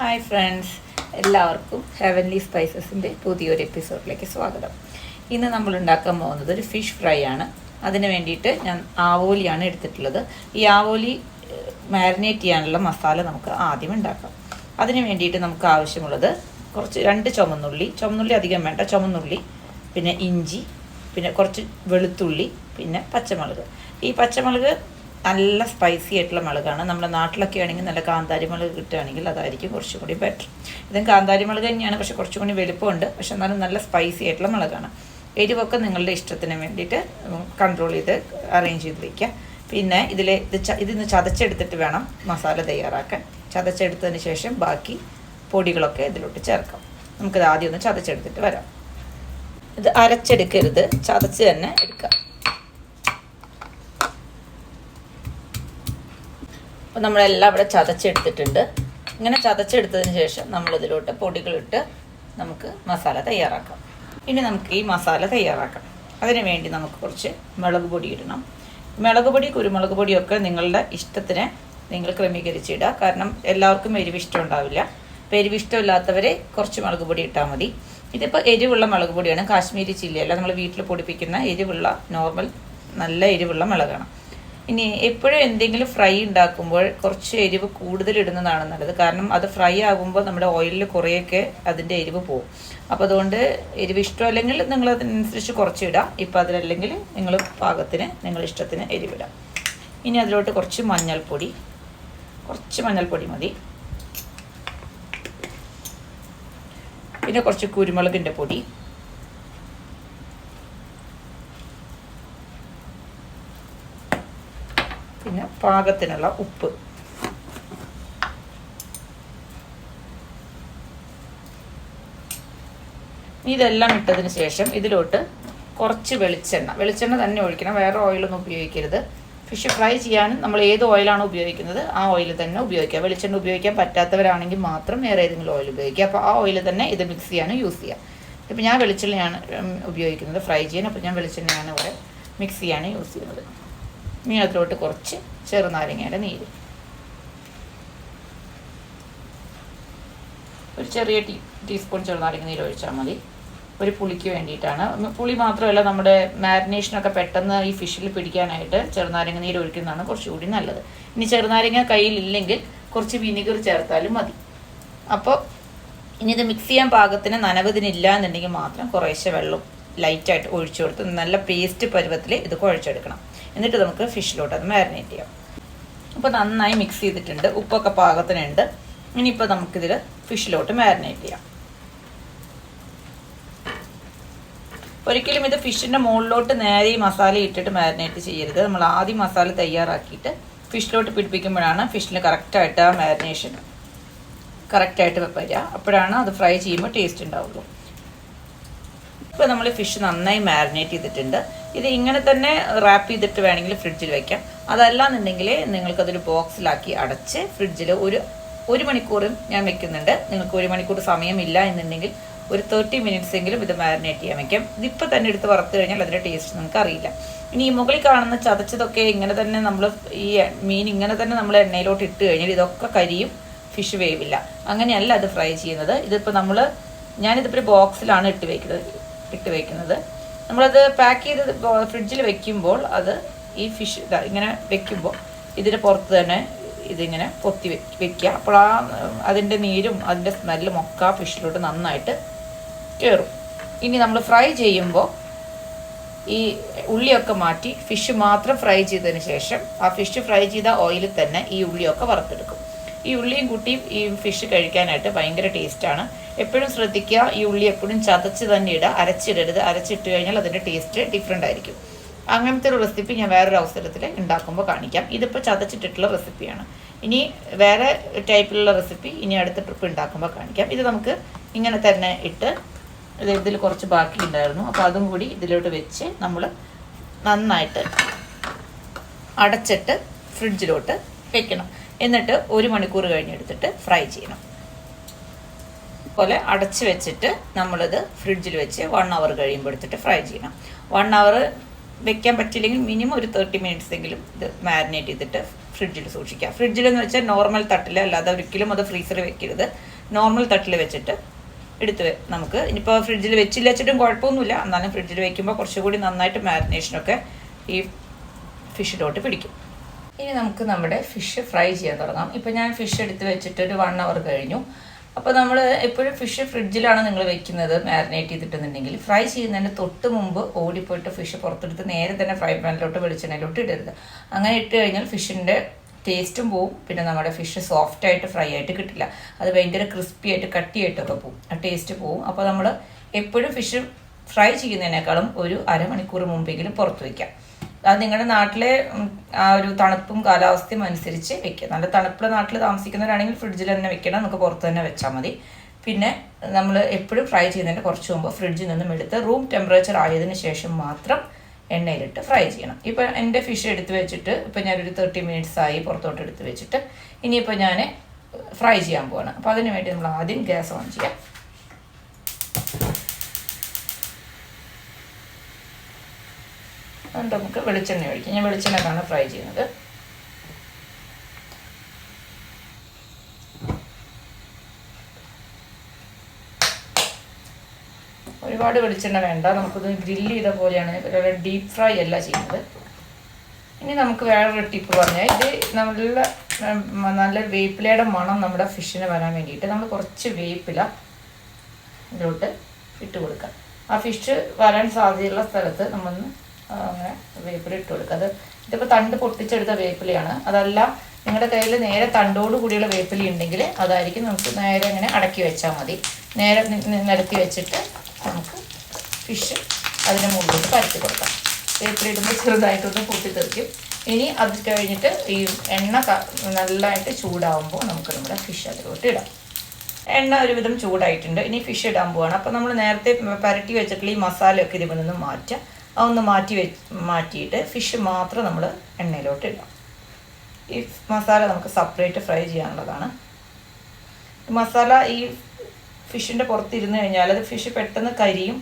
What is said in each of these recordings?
Hi friends, എല്ലാവർക്കും heavenly സ്പൈസസിൻ്റെ പുതിയൊരു എപ്പിസോഡിലേക്ക് സ്വാഗതം. ഇന്ന് നമ്മൾ ഉണ്ടാക്കാൻ പോകുന്നത് ഒരു ഫിഷ് ഫ്രൈ ആണ്. അതിന് വേണ്ടിയിട്ട് ഞാൻ ആവോലിയാണ് എടുത്തിട്ടുള്ളത്. ഈ ആവോലി മാരിനേറ്റ് ചെയ്യാനുള്ള മസാല നമുക്ക് ആദ്യം ഉണ്ടാക്കാം. അതിന് വേണ്ടിയിട്ട് നമുക്ക് ആവശ്യമുള്ളത് കുറച്ച് 2 ചുമന്നുള്ളി അധികം വേണ്ട, ചുമന്നുള്ളി, പിന്നെ ഇഞ്ചി, പിന്നെ കുറച്ച് വെളുത്തുള്ളി, പിന്നെ പച്ചമുളക്. ഈ പച്ചമുളക് നല്ല സ്പൈസി ആയിട്ടുള്ള മുളകാണ്. നമ്മുടെ നാട്ടിലൊക്കെ ആണെങ്കിൽ നല്ല കാന്താരി മുളക് കിട്ടുകയാണെങ്കിൽ അതായിരിക്കും കുറച്ചും കൂടി ബെറ്റർ. ഇതും കാന്താരി മുളക് തന്നെയാണ്, പക്ഷെ കുറച്ചും കൂടി വലുപ്പമുണ്ട്. പക്ഷെ എന്നാലും നല്ല സ്പൈസി ആയിട്ടുള്ള മുളകാണ്. എരിവൊക്കെ നിങ്ങളുടെ ഇഷ്ടത്തിന് വേണ്ടിയിട്ട് കൺട്രോൾ ചെയ്ത് അറേഞ്ച് ചെയ്ത് വയ്ക്കുക. പിന്നെ ഇതിന്ന് ചതച്ചെടുത്തിട്ട് വേണം മസാല തയ്യാറാക്കാൻ. ചതച്ചെടുത്തതിന് ശേഷം ബാക്കി പൊടികളൊക്കെ ഇതിലോട്ട് ചേർക്കാം. നമുക്കിത് ആദ്യം ഒന്ന് ചതച്ചെടുത്തിട്ട് വരാം. ഇത് അരച്ചെടുക്കരുത്, ചതച്ച് തന്നെ എടുക്കാം. അപ്പോൾ നമ്മളെല്ലാം ഇവിടെ ചതച്ചെടുത്തിട്ടുണ്ട്. ഇങ്ങനെ ചതച്ചെടുത്തതിന് ശേഷം നമ്മളിതിലോട്ട് പൊടികളിട്ട് നമുക്ക് മസാല തയ്യാറാക്കാം. ഇനി നമുക്ക് ഈ മസാല തയ്യാറാക്കാം. അതിന് വേണ്ടി നമുക്ക് കുറച്ച് മുളക് പൊടി ഇടണം. മുളക് പൊടി, കുരുമുളക് പൊടിയൊക്കെ നിങ്ങളുടെ ഇഷ്ടത്തിന് നിങ്ങൾ ക്രമീകരിച്ചിടുക. കാരണം എല്ലാവർക്കും എരിവ് ഇഷ്ടം ഉണ്ടാവില്ല. അപ്പോൾ എരിവ് ഇഷ്ടമില്ലാത്തവരെ കുറച്ച് മുളക് പൊടി ഇട്ടാൽ മതി. ഇതിപ്പോൾ എരിവുള്ള മുളക് പൊടിയാണ്, കാശ്മീരി ചില്ലി അല്ല. നമ്മൾ വീട്ടിൽ പൊടിപ്പിക്കുന്ന എരിവുള്ള നോർമൽ നല്ല എരിവുള്ള മുളകാണ്. ഇനി എപ്പോഴും എന്തെങ്കിലും ഫ്രൈ ഉണ്ടാക്കുമ്പോൾ കുറച്ച് എരിവ് കൂടുതൽ ഇടുന്നതാണ് നല്ലത്. കാരണം അത് ഫ്രൈ ആകുമ്പോൾ നമ്മുടെ ഓയിലിൽ കുറേയൊക്കെ അതിൻ്റെ എരിവ് പോകും. അപ്പോൾ അതുകൊണ്ട് എരിവ് ഇഷ്ടമല്ലെങ്കിൽ നിങ്ങൾ അതിനനുസരിച്ച് കുറച്ചിടാം. ഇപ്പോൾ അതിലല്ലെങ്കിൽ നിങ്ങൾ പാകത്തിന് നിങ്ങളുടെ ഇഷ്ടത്തിന് എരിവിടാം. ഇനി അതിലോട്ട് കുറച്ച് മഞ്ഞൾപ്പൊടി മതി. പിന്നെ കുറച്ച് കുരുമുളകിൻ്റെ പൊടി, പിന്നെ പാകത്തിനുള്ള ഉപ്പ്. ഇതെല്ലാം ഇട്ടതിന് ശേഷം ഇതിലോട്ട് കുറച്ച് വെളിച്ചെണ്ണ തന്നെ ഒഴിക്കണം. വേറെ ഓയിലൊന്നും ഉപയോഗിക്കരുത്. ഫിഷ് ഫ്രൈ ചെയ്യാൻ നമ്മൾ ഏത് ഓയിലാണോ ഉപയോഗിക്കുന്നത് ആ ഓയിൽ തന്നെ ഉപയോഗിക്കുക. വെളിച്ചെണ്ണ ഉപയോഗിക്കാൻ പറ്റാത്തവരാണെങ്കിൽ മാത്രം വേറെ ഏതെങ്കിലും ഓയിൽ ഉപയോഗിക്കുക. അപ്പോൾ ആ ഓയിൽ തന്നെ ഇത് മിക്സ് ചെയ്യാനും യൂസ് ചെയ്യാം. ഇപ്പോൾ ഞാൻ വെളിച്ചെണ്ണയാണ് ഉപയോഗിക്കുന്നത് ഫ്രൈ ചെയ്യാൻ. അപ്പോൾ ഞാൻ വെളിച്ചെണ്ണയാണ് ഇവിടെ മിക്സ് ചെയ്യാനും യൂസ് ചെയ്യുന്നത്. ഇനി അതിലോട്ട് കുറച്ച് ചെറുനാരങ്ങയുടെ നീര്, ഒരു ചെറിയ ടീസ്പൂൺ ചെറുനാരങ്ങ നീര് ഒഴിച്ചാൽ മതി. ഒരു പുളിക്ക് വേണ്ടിയിട്ടാണ്. പുളി മാത്രമല്ല, നമ്മുടെ മാരിനേഷനൊക്കെ പെട്ടെന്ന് ഈ ഫിഷിൽ പിടിക്കാനായിട്ട് ചെറുനാരങ്ങ നീര് ഒഴിക്കുന്നതാണ് കുറച്ചുകൂടി നല്ലത്. ഇനി ചെറുനാരങ്ങ കയ്യിലില്ലെങ്കിൽ കുറച്ച് വിനിഗർ ചേർത്താലും മതി. അപ്പോൾ ഇനി ഇത് മിക്സ് ചെയ്യാൻ പാകത്തിന് നനവതിനില്ല എന്നുണ്ടെങ്കിൽ മാത്രം കുറേശ്ശെ വെള്ളം ലൈറ്റായിട്ട് ഒഴിച്ചു കൊടുത്ത് നല്ല പേസ്റ്റ് പരുവത്തിൽ ഇത് കുഴച്ചെടുക്കണം. എന്നിട്ട് നമുക്ക് ഫിഷിലോട്ട് അത് മാരിനേറ്റ് ചെയ്യാം. അപ്പോൾ നന്നായി മിക്സ് ചെയ്തിട്ടുണ്ട്, ഉപ്പൊക്കെ പാകത്തിനുണ്ട്. ഇനിയിപ്പോൾ നമുക്കിതിൽ ഫിഷിലോട്ട് മാരിനേറ്റ് ചെയ്യാം. ഒരിക്കലും ഇത് ഫിഷിൻ്റെ മുകളിലോട്ട് നേരെ ഈ മസാല ഇട്ടിട്ട് മാരിനേറ്റ് ചെയ്യരുത്. നമ്മൾ ആദ്യം മസാല തയ്യാറാക്കിയിട്ട് ഫിഷിലോട്ട് പിടിപ്പിക്കുമ്പോഴാണ് ഫിഷിന് കറക്റ്റായിട്ട് ആ മാരിനേഷൻ കറക്റ്റായിട്ട് വരിക. അപ്പോഴാണ് അത് ഫ്രൈ ചെയ്യുമ്പോൾ ടേസ്റ്റ് ഉണ്ടാവുള്ളൂ. ഇപ്പോൾ നമ്മൾ ഫിഷ് നന്നായി മാരിനേറ്റ് ചെയ്തിട്ടുണ്ട്. ഇത് ഇങ്ങനെ തന്നെ റാപ്പ് ചെയ്തിട്ട് വേണമെങ്കിൽ ഫ്രിഡ്ജിൽ വയ്ക്കാം. അതല്ലാന്നുണ്ടെങ്കിൽ നിങ്ങൾക്കതൊരു ബോക്സിലാക്കി അടച്ച് ഫ്രിഡ്ജിൽ ഒരു മണിക്കൂറും ഞാൻ വെക്കുന്നുണ്ട്. നിങ്ങൾക്ക് 1 മണിക്കൂർ സമയമില്ല എന്നുണ്ടെങ്കിൽ ഒരു 30 മിനിറ്റ്സ് എങ്കിലും ഇത് മാരിനേറ്റ് ചെയ്യാൻ വയ്ക്കാം. ഇതിപ്പോൾ തന്നെ എടുത്ത് വറുത്ത് കഴിഞ്ഞാൽ അതിൻ്റെ ടേസ്റ്റ് നമുക്ക് അറിയില്ല. ഇനി ഈ മുകളിൽ കാണുന്ന ചതച്ചതൊക്കെ ഇങ്ങനെ തന്നെ നമ്മൾ ഈ മീൻ ഇങ്ങനെ തന്നെ നമ്മൾ എണ്ണയിലോട്ട് ഇട്ട് കഴിഞ്ഞാൽ ഇതൊക്കെ കരിയും, ഫിഷ് വേവില്ല. അങ്ങനെയല്ല അത് ഫ്രൈ ചെയ്യുന്നത്. ഇതിപ്പോൾ ഞാനിതിപ്പോൾ ബോക്സിലാണ് ഇട്ട് വയ്ക്കുന്നത്. നമ്മളത് പാക്ക് ചെയ്ത് ഫ്രിഡ്ജിൽ വെക്കുമ്പോൾ അത് ഈ ഫിഷ് ഇങ്ങനെ വെക്കുമ്പോൾ ഇതിന് പുറത്ത് തന്നെ ഇതിങ്ങനെ പൊത്തി വെക്കുക. അപ്പോൾ അതിൻ്റെ നീരും അതിൻ്റെ സ്മെല്ലും ഒക്കെ ആ ഫിഷിലോട്ട് നന്നായിട്ട് കയറും. ഇനി നമ്മൾ ഫ്രൈ ചെയ്യുമ്പോൾ ഈ ഉള്ളിയൊക്കെ മാറ്റി ഫിഷ് മാത്രം ഫ്രൈ ചെയ്തതിന് ശേഷം ആ ഫിഷ് ഫ്രൈ ചെയ്ത ഓയിലിൽ തന്നെ ഈ ഉള്ളിയൊക്കെ വറുത്തെടുക്കും. ഈ ഉള്ളിയും കൂട്ടിയും ഈ ഫിഷ് കഴിക്കാനായിട്ട് ഭയങ്കര ടേസ്റ്റാണ്. എപ്പോഴും ശ്രദ്ധിക്കുക, ഈ ഉള്ളി എപ്പോഴും ചതച്ച് തന്നെ ഇടുക, അരച്ചിടരുത്. അരച്ചിട്ട് കഴിഞ്ഞാൽ അതിൻ്റെ ടേസ്റ്റ് ഡിഫറെൻ്റ് ആയിരിക്കും. അങ്ങനത്തെ ഒരു റെസിപ്പി ഞാൻ വേറൊരു അവസരത്തിൽ ഉണ്ടാക്കുമ്പോൾ കാണിക്കാം. ഇതിപ്പോൾ ചതച്ചിട്ടിട്ടുള്ള റെസിപ്പിയാണ്. ഇനി വേറെ ടൈപ്പിലുള്ള റെസിപ്പി ഇനി അടുത്ത ട്രിപ്പ് ഉണ്ടാക്കുമ്പോൾ കാണിക്കാം. ഇത് നമുക്ക് ഇങ്ങനെ തന്നെ ഇട്ട് ഇതിൽ കുറച്ച് ബാക്കി ഉണ്ടായിരുന്നു, അപ്പോൾ അതും കൂടി ഇതിലോട്ട് വെച്ച് നമ്മൾ നന്നായിട്ട് അടച്ചിട്ട് ഫ്രിഡ്ജിലോട്ട് വെക്കണം. എന്നിട്ട് 1 മണിക്കൂർ കഴിഞ്ഞെടുത്തിട്ട് ഫ്രൈ ചെയ്യണം. പോലെ അടച്ച് വെച്ചിട്ട് നമ്മളിത് ഫ്രിഡ്ജിൽ വെച്ച് 1 അവർ കഴിയുമ്പോൾ എടുത്തിട്ട് ഫ്രൈ ചെയ്യണം. 1 അവർ വെക്കാൻ പറ്റില്ലെങ്കിൽ മിനിമം ഒരു 30 മിനിറ്റ്സ് എങ്കിലും ഇത് മാരിനേറ്റ് ചെയ്തിട്ട് ഫ്രിഡ്ജിൽ സൂക്ഷിക്കാം. ഫ്രിഡ്ജിലെന്ന് വെച്ചാൽ നോർമൽ തട്ടിൽ, അല്ലാതെ ഒരിക്കലും അത് ഫ്രീസറിൽ വെക്കരുത്. നോർമൽ തട്ടിൽ വെച്ചിട്ട് നമുക്ക് ഇനിയിപ്പോൾ ഫ്രിഡ്ജിൽ വെച്ചില്ല വെച്ചിട്ടും കുഴപ്പമൊന്നുമില്ല. എന്നാലും ഫ്രിഡ്ജിൽ വെക്കുമ്പോൾ കുറച്ചുകൂടി നന്നായിട്ട് മാരിനേഷനൊക്കെ ഈ ഫിഷിലോട്ട് പിടിക്കും. ഇനി നമുക്ക് നമ്മുടെ ഫിഷ് ഫ്രൈ ചെയ്യാൻ തുടങ്ങാം. ഇപ്പോൾ ഞാൻ ഫിഷ് എടുത്ത് വെച്ചിട്ട് ഒരു 1 hour കഴിഞ്ഞു. അപ്പോൾ നമ്മൾ എപ്പോഴും ഫിഷ് ഫ്രിഡ്ജിലാണ് നിങ്ങൾ വെക്കുന്നത് മാരിനേറ്റ് ചെയ്തിട്ടുണ്ടെങ്കിൽ, ഫ്രൈ ചെയ്യുന്നതിന് തൊട്ട് മുമ്പ് ഓടിപ്പോയിട്ട് ഫിഷ് പുറത്തെടുത്ത് നേരെ തന്നെ ഫ്രൈ പാനിലോട്ട് വെളിച്ചെണ്ണയിലോട്ട് ഇടരുത്. അങ്ങനെ ഇട്ട് കഴിഞ്ഞാൽ ഫിഷിൻ്റെ ടേസ്റ്റും പോവും, പിന്നെ നമ്മുടെ ഫിഷ് സോഫ്റ്റായിട്ട് ഫ്രൈ ആയിട്ട് കിട്ടില്ല. അത് ഭയങ്കര ക്രിസ്പി ആയിട്ട് കട്ടിയായിട്ടൊക്കെ പോവും, ആ ടേസ്റ്റ് പോവും. അപ്പോൾ നമ്മൾ എപ്പോഴും ഫിഷ് ഫ്രൈ ചെയ്യുന്നതിനേക്കാളും ഒരു അരമണിക്കൂർ മുമ്പെങ്കിലും പുറത്ത് വയ്ക്കാം. അത് നിങ്ങളുടെ നാട്ടിലെ ആ ഒരു തണുപ്പും കാലാവസ്ഥയും അനുസരിച്ച് വെക്കുക. നല്ല തണുപ്പുള്ള നാട്ടിൽ താമസിക്കുന്നവരാണെങ്കിൽ ഫ്രിഡ്ജിൽ തന്നെ വെക്കണം, നമുക്ക് പുറത്ത് തന്നെ വെച്ചാൽ മതി. പിന്നെ നമ്മൾ എപ്പോഴും ഫ്രൈ ചെയ്യുന്നതിൻ്റെ കുറച്ച് മുമ്പ് ഫ്രിഡ്ജിൽ നിന്നും എടുത്ത് റൂം ടെമ്പറേച്ചർ ആയതിനു ശേഷം മാത്രം എണ്ണയിലിട്ട് ഫ്രൈ ചെയ്യണം. ഇപ്പോൾ എൻ്റെ ഫിഷ് എടുത്ത് വെച്ചിട്ട് ഇപ്പോൾ ഞാനൊരു 30 minutes ആയി പുറത്തോട്ട് എടുത്ത് വെച്ചിട്ട് ഇനിയിപ്പോൾ ഞാൻ ഫ്രൈ ചെയ്യാൻ പോവാണ്. അപ്പോൾ അതിന് വേണ്ടി നമ്മൾ ആദ്യം ഗ്യാസ് ഓൺ ചെയ്യാം. അതുകൊണ്ട് നമുക്ക് വെളിച്ചെണ്ണ ഒഴിക്കാം. ഞാൻ വെളിച്ചെണ്ണക്കാണ് ഫ്രൈ ചെയ്യുന്നത്. ഒരുപാട് വെളിച്ചെണ്ണ വേണ്ട, നമുക്കത് ഗ്രില്ല് ചെയ്ത പോലെയാണ്, ഡീപ്പ് ഫ്രൈ അല്ല ചെയ്യുന്നത്. ഇനി നമുക്ക് വേറൊരു ടിപ്പ് പറഞ്ഞാൽ, ഇത് നല്ല വേപ്പിലയുടെ മണം നമ്മുടെ ഫിഷിന് വരാൻ വേണ്ടിയിട്ട് നമ്മൾ കുറച്ച് വേപ്പില ഇതിലോട്ട് ഇട്ട് കൊടുക്കാം. ആ ഫിഷ് വരാൻ സാധ്യതയുള്ള സ്ഥലത്ത് നമ്മളൊന്ന് അങ്ങനെ വേപ്പില ഇട്ട് കൊടുക്കുക. ഇതിപ്പോൾ തണ്ട് പൊട്ടിച്ചെടുത്ത വേപ്പിലയാണ്. അതല്ല നിങ്ങളുടെ കയ്യിൽ നേരെ തണ്ടോട് കൂടിയുള്ള വേപ്പില ഉണ്ടെങ്കിൽ അതായിരിക്കും. നമുക്ക് നേരെ അങ്ങനെ അടക്കി വെച്ചാൽ മതി. നേരെ നിരത്തി വെച്ചിട്ട് നമുക്ക് ഫിഷ് അതിൻ്റെ മുകളിലോട്ട് പരത്തി കൊടുക്കാം. വേപ്പില ഇടുമ്പോൾ ചെറുതായിട്ടൊന്ന് പൊട്ടിത്തെറിക്കും. ഇനി അത് കഴിഞ്ഞിട്ട് ഈ എണ്ണ നല്ലതായിട്ട് ചൂടാവുമ്പോൾ നമുക്ക് നമ്മുടെ ഫിഷ് അതിലോട്ട് ഇടാം. എണ്ണ ഒരുവിധം ചൂടായിട്ടുണ്ട്. ഇനി ഫിഷ് ഇടാൻ പോവാണ്. അപ്പോൾ നമ്മൾ നേരത്തെ പരട്ടി വെച്ചിട്ടുള്ള ഈ മസാലയൊക്കെ ഇതിൽ നിന്ന് മാറ്റാം. അതൊന്ന് മാറ്റിയിട്ട് ഫിഷ് മാത്രം നമ്മൾ എണ്ണയിലോട്ട് ഇടാം. ഈ മസാല നമുക്ക് സെപ്പറേറ്റ് ഫ്രൈ ചെയ്യാനുള്ളതാണ്. മസാല ഈ ഫിഷിൻ്റെ പുറത്തിരുന്ന് കഴിഞ്ഞാൽ അത് ഫിഷ് പെട്ടെന്ന് കരിയും,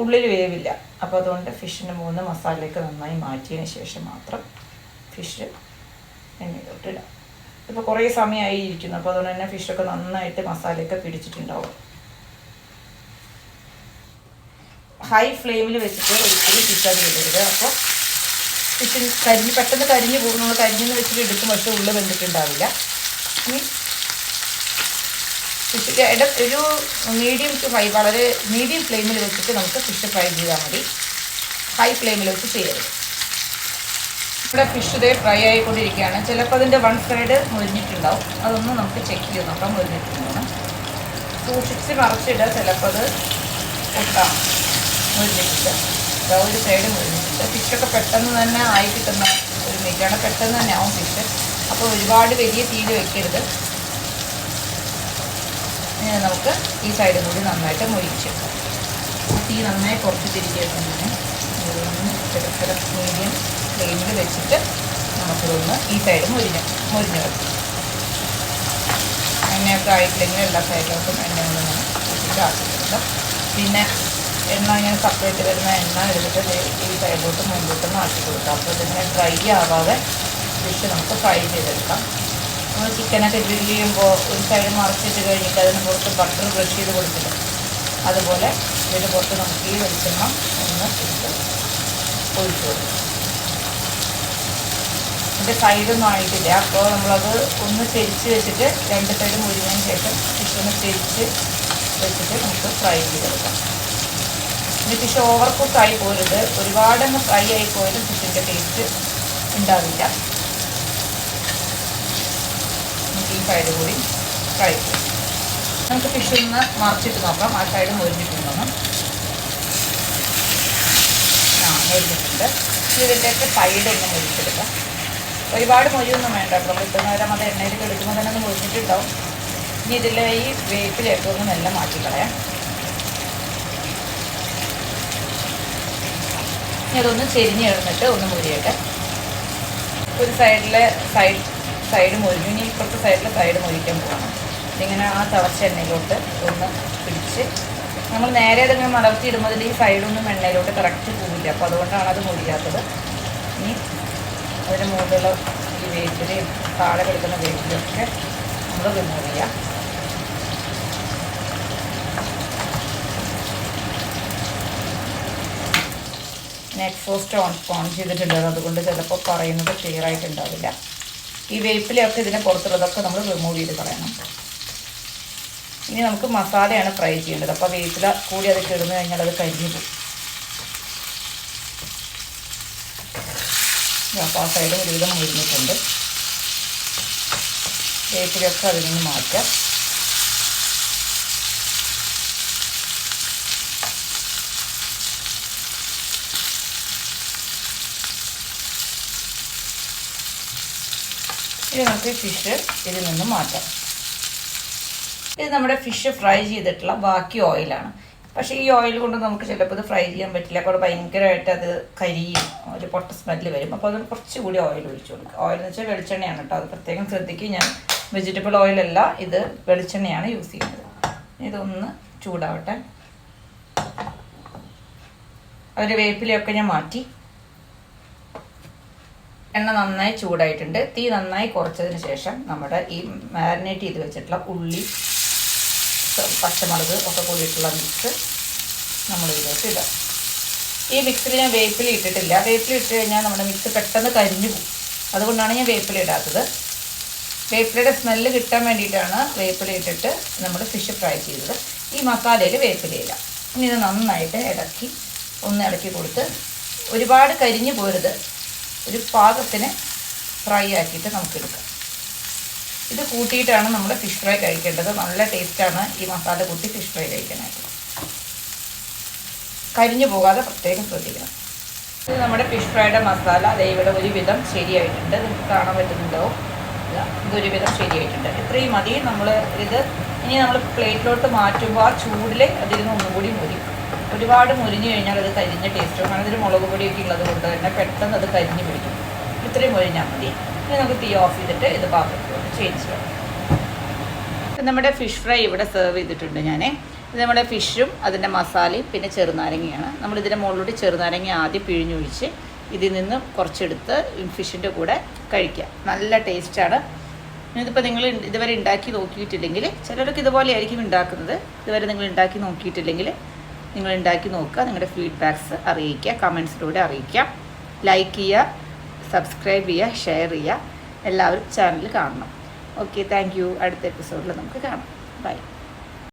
ഉള്ളിൽ വേവില്ല. അപ്പോൾ അതുകൊണ്ട് ഫിഷിൻ്റെ മുകളിൽ മസാലയൊക്കെ നന്നായി മാറ്റിയതിന് ശേഷം മാത്രം ഫിഷ് എണ്ണയിലോട്ട് ഇടാം. ഇപ്പോൾ കുറേ സമയമായി ഇരിക്കുന്നു, അപ്പോൾ അതുകൊണ്ട് തന്നെ ഫിഷൊക്കെ നന്നായിട്ട് മസാലയൊക്കെ പിടിച്ചിട്ടുണ്ടാവും. ഹൈ ഫ്ലെയിമിൽ വെച്ചിട്ട് ഒരിക്കലും ഫിഷ് അത് ഇടരുത്. അപ്പോൾ ഫിഷ് പെട്ടെന്ന് കരിഞ്ഞ് പോകും. നമ്മൾ കരിഞ്ഞെന്ന് വെച്ചിട്ട് എടുക്കും, പക്ഷേ ഉള്ളിൽ വെന്തിട്ടുണ്ടാവില്ല. ഇനി ഫിഷിൻ്റെ ഒരു മീഡിയം ടു ഹൈ, വളരെ മീഡിയം ഫ്ലെയിമിൽ വെച്ചിട്ട് നമുക്ക് ഫിഷ് ഫ്രൈ ചെയ്താൽ മതി. ഹൈ ഫ്ലെയിമിൽ വെച്ച് ചെയ്യരുത്. ഇവിടെ ഫിഷ് ഇതേ ഫ്രൈ ആയിക്കൊണ്ടിരിക്കുകയാണ്. ചിലപ്പോൾ അതിൻ്റെ വൺ സൈഡ് മുരിഞ്ഞിട്ടുണ്ടാവും. അതൊന്നും നമുക്ക് ചെക്ക് ചെയ്ത് നോക്കാം മുരിഞ്ഞിട്ടുണ്ടാവും. സൂക്ഷിച്ച് മറച്ചിടുക, ചിലപ്പോൾ അത് പൊട്ടാം. മുരിഞ്ഞിട്ടുണ്ട്, ഒരു സൈഡ് മുരിഞ്ഞിട്ടുണ്ട്. ഫിഷൊക്കെ പെട്ടെന്ന് തന്നെ ആയി കിട്ടുന്ന ഒരു മീറ്റാണ്, പെട്ടെന്ന് തന്നെ ആവും ഫിഷ്. അപ്പോൾ ഒരുപാട് വലിയ തീയിൽ വെക്കരുത്. ഇങ്ങനെ നമുക്ക് ഈ സൈഡ് കൂടി നന്നായിട്ട് മുരിച്ചെടുക്കാം. തീ നന്നായി കുറച്ച് തിരിച്ചെടുക്കുന്നതിന് ചെറിയ മീഡിയം ഫ്ലെയിമിൽ വെച്ചിട്ട് നമുക്കിതൊന്ന് ഈ സൈഡ് മുരിഞ്ഞ് വെക്കാം. എണ്ണയൊക്കെ ആയിട്ടില്ലെങ്കിൽ എല്ലാ സൈഡിലോട്ടും എണ്ണ ഒന്ന് വെച്ചിട്ട് ആക്കിയെടുക്കാം. പിന്നെ എണ്ണ ഇങ്ങനെ സെപ്പറേറ്റ് വരുന്ന എണ്ണ എടുത്തിട്ട് ഈ സൈഡിലോട്ട് മുൻപോട്ടൊന്ന് ആക്കി കൊടുക്കാം. അപ്പോൾ ഇതിങ്ങനെ ഡ്രൈ ആവാതെ ഫിഷ് നമുക്ക് ഫ്രൈ ചെയ്തെടുക്കാം. നമ്മൾ ചിക്കനൊക്കെ ഗ്രില്ല് ചെയ്യുമ്പോൾ ഒരു സൈഡ് മറച്ചിട്ട് കഴിഞ്ഞിട്ട് അതിന് പുറത്ത് ബട്ടർ ബ്രഷ് ചെയ്ത് കൊടുത്തിട്ട് അതുപോലെ ഇതിന് പുറത്ത് നമുക്ക് ഈ വെളിച്ചെണ്ണ ഒന്ന് ഇട്ട് ഒഴിച്ചു കൊടുക്കും. ഇതിൻ്റെ സൈഡൊന്നും ആയിട്ടില്ല. അപ്പോൾ നമ്മളത് ഒന്ന് ചെരിച്ച് വെച്ചിട്ട് രണ്ട് സൈഡ് മുരിഞ്ഞതിന് ശേഷം ഫിഷ് ഒന്ന് ചെരിച്ച് വെച്ചിട്ട് നമുക്ക് ഫ്രൈ ചെയ്തെടുക്കാം. ഇനി ഫിഷ് ഓവർ കുക്കായി പോരുത്. ഒരുപാടങ്ങ് ഫ്രൈ ആയി പോയാലും ഫിഷിൻ്റെ ടേസ്റ്റ് ഉണ്ടാവില്ല. നമുക്ക് ഈ സൈഡ് കൂടി ഫ്രൈ ചെയ്യാം. നമുക്ക് ഫിഷ് ഒന്ന് മറിച്ചിട്ട് നോക്കാം. ആ സൈഡ് മുരിഞ്ഞിട്ടുണ്ടോന്ന്. മുരിഞ്ഞിട്ടുണ്ട്. ഇതിൻ്റെയൊക്കെ സൈഡ് ഒന്ന് മുരിച്ചെടുക്കാം. ഒരുപാട് മൊരിയൊന്നും വേണ്ട. അപ്പോൾ കിട്ടുന്ന നേരം അത് എണ്ണയിൽ എടുക്കുമ്പോൾ തന്നെ ഒന്ന് മുരിഞ്ഞിട്ടുണ്ടാവും. ഇനി ഇതിൽ ഈ വേപ്പിലേക്ക് ഒന്ന് മെല്ലെ മാറ്റിക്കളയാം. ഇനി അതൊന്ന് ചെരിഞ്ഞ് കിടന്നിട്ട് ഒന്ന് മുരിയട്ടെ. ഒരു സൈഡ് മുരിഞ്ഞു. ഇനി ഇപ്പുറത്തെ സൈഡിൽ സൈഡ് മുരിക്കാൻ പോകണം. ഇതിങ്ങനെ ആ തിളച്ച എണ്ണയിലോട്ട് ഒന്ന് പിടിച്ച് നമ്മൾ നേരെ അതിങ്ങനെ മടർത്തിയിടുമ്പോൾ അതിൽ ഈ സൈഡൊന്നും എണ്ണയിലോട്ട് കറക്റ്റ് പോവില്ല. അപ്പോൾ അതുകൊണ്ടാണ് അത് മുറിയാത്തത്. ഇനി അതിന് മുകളിലുള്ള ഈ വേപ്പിലയും താഴെ കിടക്കുന്ന വേപ്പിലൊക്കെ നമ്മൾ റിമൂവ് ചെയ്യാം. എക്സോസ്റ്റ് ഓൺ ചെയ്തിട്ടുണ്ട്, അതുകൊണ്ട് ചിലപ്പോൾ പറയുന്നത് ക്ലിയർ ആയിട്ടുണ്ടാവില്ല. ഈ വേപ്പിലയൊക്കെ ഇതിനെ പുറത്തുള്ളതൊക്കെ നമ്മൾ റിമൂവ് ചെയ്ത് കളയണം. ഇനി നമുക്ക് മസാലയാണ് ഫ്രൈ ചെയ്യേണ്ടത്. അപ്പോൾ വേപ്പില കൂടി അത് കിടന്നു കഴിഞ്ഞാൽ അത് കരിഞ്ഞു പോകും. അപ്പോൾ ആ സൈഡ് ഒരുവിധം മുരിഞ്ഞിട്ടുണ്ട്. വേപ്പിലൊക്കെ അതിൽ നിന്ന് മാറ്റാം. ഇനി നമുക്ക് ഫിഷ് ഇതിൽ നിന്നും മാറ്റാം. ഇത് നമ്മുടെ ഫിഷ് ഫ്രൈ ചെയ്തിട്ടുള്ള ബാക്കി ഓയിലാണ്. പക്ഷേ ഈ ഓയിൽ കൊണ്ട് നമുക്ക് ചിലപ്പോൾ ഇത് ഫ്രൈ ചെയ്യാൻ പറ്റില്ല. അപ്പോൾ ഭയങ്കരമായിട്ട് അത് കരിയും, ഒരു പൊട്ട സ്മെല്ല് വരും. അപ്പോൾ അത് കുറച്ചുകൂടി ഓയിൽ ഒഴിച്ചു കൊടുക്കുക. ഓയിൽ എന്ന് വെച്ചാൽ വെളിച്ചെണ്ണയാണ് കേട്ടോ, അത് പ്രത്യേകം ശ്രദ്ധിക്കുക. ഞാൻ വെജിറ്റബിൾ ഓയിലല്ല, ഇത് വെളിച്ചെണ്ണയാണ് യൂസ് ചെയ്യുന്നത്. ഇതൊന്ന് ചൂടാവട്ടെ. അതിൻ്റെ വേപ്പിലയൊക്കെ ഞാൻ മാറ്റി. എണ്ണ നന്നായി ചൂടായിട്ടുണ്ട്. തീ നന്നായി കുറച്ചതിന് ശേഷം നമ്മുടെ ഈ മാരിനേറ്റ് ചെയ്ത് വെച്ചിട്ടുള്ള ഉള്ളി, പച്ചമുളക് ഒക്കെ കൂടിയിട്ടുള്ള മിക്സ് നമ്മൾ ഇതിലേക്ക് ഇടാം. ഈ മിക്സിൽ ഞാൻ വേപ്പില ഇട്ടിട്ടില്ല. വേപ്പില ഇട്ട് കഴിഞ്ഞാൽ നമ്മുടെ മിക്സ് പെട്ടെന്ന് കരിഞ്ഞു പോകും. അതുകൊണ്ടാണ് ഞാൻ വേപ്പില ഇടാത്തത്. വേപ്പിലയുടെ സ്മെല്ല് കിട്ടാൻ വേണ്ടിയിട്ടാണ് വേപ്പില ഇട്ടിട്ട് നമ്മൾ ഫിഷ് ഫ്രൈ ചെയ്തത്. ഈ മസാലയിൽ വേപ്പിലയില്ല. ഇനി ഇത് നന്നായിട്ട് ഒന്ന് ഇളക്കി കൊടുത്ത്, ഒരുപാട് കരിഞ്ഞു പോരുത്, ഒരു പാകത്തിന് ഫ്രൈ ആക്കിയിട്ട് നമുക്കെടുക്കാം. ഇത് കൂട്ടിയിട്ടാണ് നമ്മൾ ഫിഷ് ഫ്രൈ കഴിക്കേണ്ടത്. നല്ല ടേസ്റ്റാണ് ഈ മസാല കൂട്ടി ഫിഷ് ഫ്രൈ കഴിക്കാനായിട്ട്. കരിഞ്ഞു പോകാതെ പ്രത്യേകം ശ്രദ്ധിക്കണം. ഇത് നമ്മുടെ ഫിഷ് ഫ്രൈയുടെ മസാല അതേ ഇവിടെ ഒരുവിധം ശരിയായിട്ടുണ്ട്. നിങ്ങൾക്ക് കാണാൻ പറ്റുന്നുണ്ടാവും. ഇതൊരുവിധം ശരിയായിട്ടുണ്ട്. ഇത്രയും മതി. ഇനി നമ്മൾ പ്ലേറ്റിലോട്ട് മാറ്റുമ്പോൾ ആ ചൂടിൽ അതിരുന്ന് ഒന്നുകൂടി മുരിക്കും. ഒരുപാട് മുരിഞ്ഞു കഴിഞ്ഞാൽ അത് കരിഞ്ഞ ടേസ്റ്റ്. കാരണം ഇതിൽ മുളക് പൊടിയൊക്കെ ഉള്ളത് കൊണ്ട് തന്നെ പെട്ടെന്ന് അത് കരിഞ്ഞു പിടിക്കും. ഇത്രയും മുരിഞ്ഞാൽ മതി. ഇനി നമുക്ക് തീ ഓഫ് ചെയ്തിട്ട് ഇത് പാത്രത്തിലോട്ട് ചേഞ്ച് ചെയ്യാം. നമ്മുടെ ഫിഷ് ഫ്രൈ ഇവിടെ സെർവ് ചെയ്തിട്ടുണ്ട് ഞാൻ. ഇത് നമ്മുടെ ഫിഷും അതിൻ്റെ മസാലയും പിന്നെ ചെറുനാരങ്ങയാണ്. നമ്മളിതിൻ്റെ മുകളിലൂടെ ചെറുനാരങ്ങ ആദ്യം പിഴിഞ്ഞൊഴിച്ച് ഇതിൽ നിന്ന് കുറച്ചെടുത്ത് ഫിഷിൻ്റെ കൂടെ കഴിക്കുക. നല്ല ടേസ്റ്റാണ്. ഇതിപ്പോൾ നിങ്ങൾ ഇതുവരെ ഉണ്ടാക്കി നോക്കിയിട്ടില്ലെങ്കിൽ, ചിലരൊക്കെ ഇതുപോലെ ആയിരിക്കും ഉണ്ടാക്കുന്നത്. ഇതുവരെ നിങ്ങൾ ഉണ്ടാക്കി നോക്കിയിട്ടില്ലെങ്കിൽ നിങ്ങൾ ഉണ്ടാക്കി നോക്കുക. നിങ്ങളുടെ ഫീഡ്ബാക്ക്സ് അറിയിക്കുക, കമൻസിലൂടെ അറിയിക്കാം. ലൈക്ക് ചെയ്യുക, സബ്സ്ക്രൈബ് ചെയ്യുക, ഷെയർ ചെയ്യുക. എല്ലാവരും ചാനൽ കാണണം. Okay, thank you. അടുത്ത എപ്പിസോഡിൽ നമുക്ക് കാണാം. ബൈ.